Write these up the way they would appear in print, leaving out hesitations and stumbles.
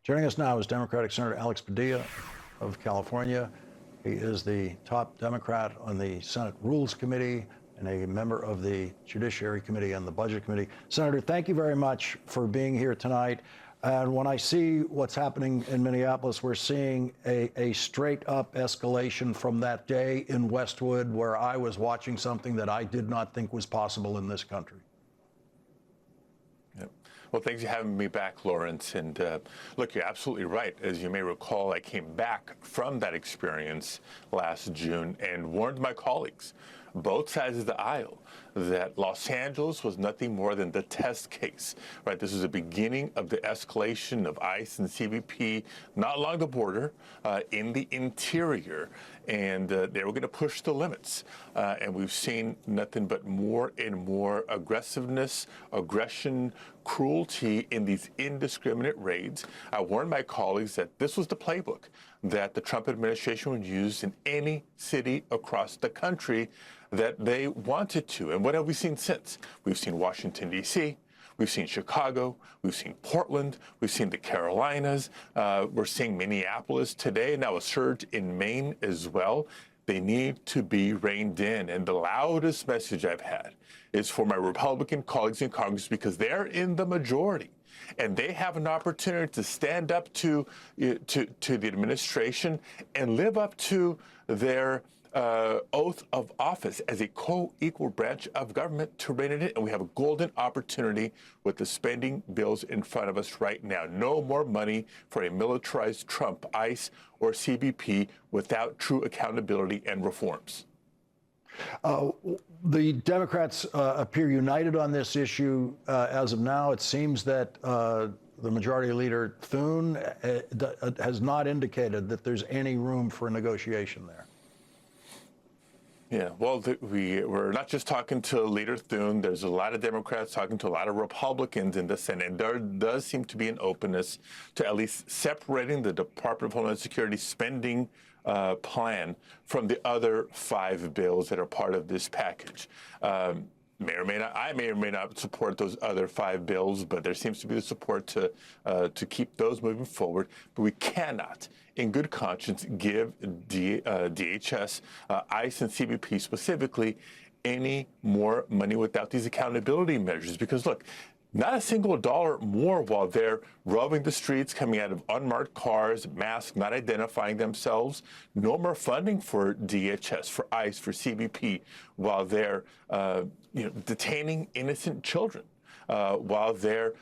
Joining us now is Democratic Senator Alex Padilla of California. He is the top Democrat on the Senate Rules Committee and a member of the Judiciary Committee and the Budget Committee. Senator, thank you very much for being here tonight. And when I see what's happening in Minneapolis, we're seeing a straight-up escalation from that day in Westwood where I was watching something that I did not think was possible in this country. Well, thanks for having me back, Lawrence. And look, you're absolutely right. As you may recall, I came back from that experience last June and warned my colleagues, both sides of the aisle, that Los Angeles was nothing more than the test case, right? This is the beginning of the escalation of ICE and CBP, not along the border, in the interior. And they were going to push the limits. And we've seen nothing but more and more aggressiveness, aggression, cruelty in these indiscriminate raids. I warned my colleagues that this was the playbook that the Trump administration would use in any city across the country that they wanted to. And what have we seen since? We've seen Washington, D.C., we've seen Chicago, we've seen Portland, we've seen the Carolinas, we're seeing Minneapolis today, now a surge in Maine as well. They need to be reined in. And the loudest message I've had is for my Republican colleagues in Congress, because they're in the majority and they have an opportunity to stand up to the administration and live up to their oath of office as a co-equal branch of government to rein it in. And we have a golden opportunity with the spending bills in front of us right now. No more money for a militarized Trump, ICE, or CBP without true accountability and reforms. The Democrats appear united on this issue as of now. It seems that the Majority Leader Thune has not indicated that there's any room for negotiation there. Yeah, well, we're not just talking to Leader Thune. There's a lot of Democrats talking to a lot of Republicans in the Senate. And there does seem to be an openness to at least separating the Department of Homeland Security spending plan from the other 5 bills that are part of this package. I may or may not support those other 5 bills, but there seems to be the support to keep those moving forward. But we cannot, in good conscience, give DHS, ICE, and CBP specifically any more money without these accountability measures. Because look, not a single dollar more while they're roaming the streets, coming out of unmarked cars, masked, not identifying themselves. No more funding for DHS, for ICE, for CBP, while they're detaining innocent children, while they're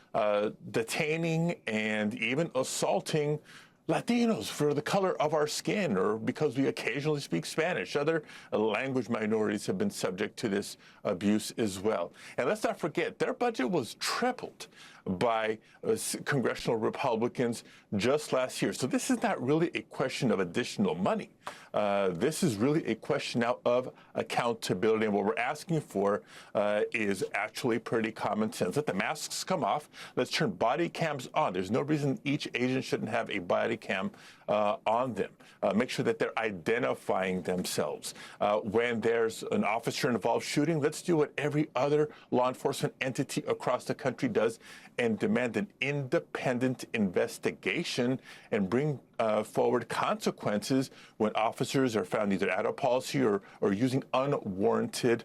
detaining and even assaulting Latinos for the color of our skin or because we occasionally speak Spanish. Other language minorities have been subject to this abuse as well. And let's not forget, their budget was tripled by congressional Republicans just last year. So this is not really a question of additional money. This is really a question now of accountability. And what we're asking for is actually pretty common sense. Let the masks come off. Let's turn body cams on. There's no reason each agent shouldn't have a body cam on them. Make sure that they're identifying themselves. When there's an officer-involved shooting, let's do what every other law enforcement entity across the country does and demand an independent investigation and bring forward consequences when officers are found either out of policy or using unwarranted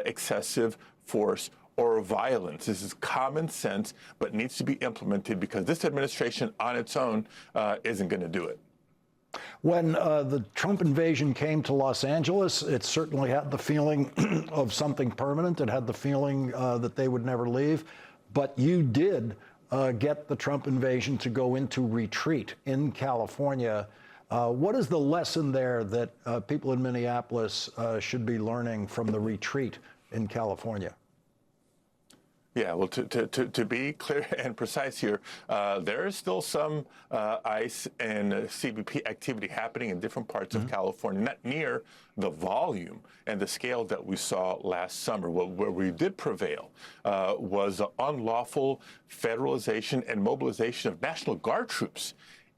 excessive force or violence. This is common sense, but needs to be implemented because this administration on its own isn't going to do it. When the Trump invasion came to Los Angeles, it certainly had the feeling of something permanent. It had the feeling that they would never leave. But you did get the Trump invasion to go into retreat in California. What is the lesson there that people in Minneapolis should be learning from the retreat in California? Yeah, well, to be clear and precise here, there is still some ICE and CBP activity happening in different parts of California, not near the volume and the scale that we saw last summer. Where we did prevail was the unlawful federalization and mobilization of National Guard troops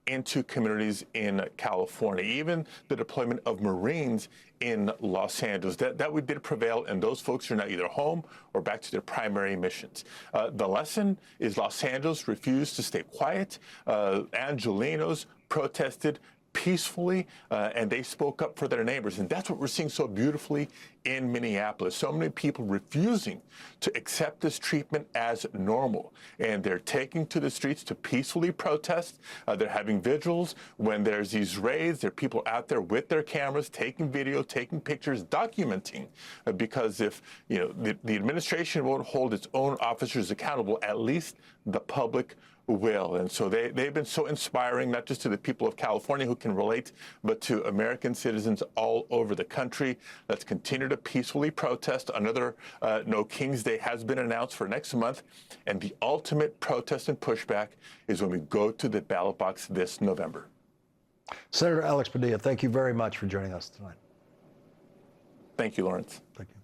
into communities in California, even the deployment of Marines in Los Angeles. That we did prevail, and those folks are now either home or back to their primary missions. The lesson is Los Angeles refused to stay quiet. Angelenos protested peacefully, and they spoke up for their neighbors. And that's what we're seeing so beautifully in Minneapolis. So many people refusing to accept this treatment as normal. And they're taking to the streets to peacefully protest. They're having vigils. When there's these raids, there are people out there with their cameras, taking video, taking pictures, documenting. Because if the administration won't hold its own officers accountable, at least the public will. And so they've been so inspiring, not just to the people of California who can relate, but to American citizens all over the country. Let's continue to peacefully protest. Another No King's Day has been announced for next month. And the ultimate protest and pushback is when we go to the ballot box this November. Senator Alex Padilla, thank you very much for joining us tonight. Thank you, Lawrence. Thank you.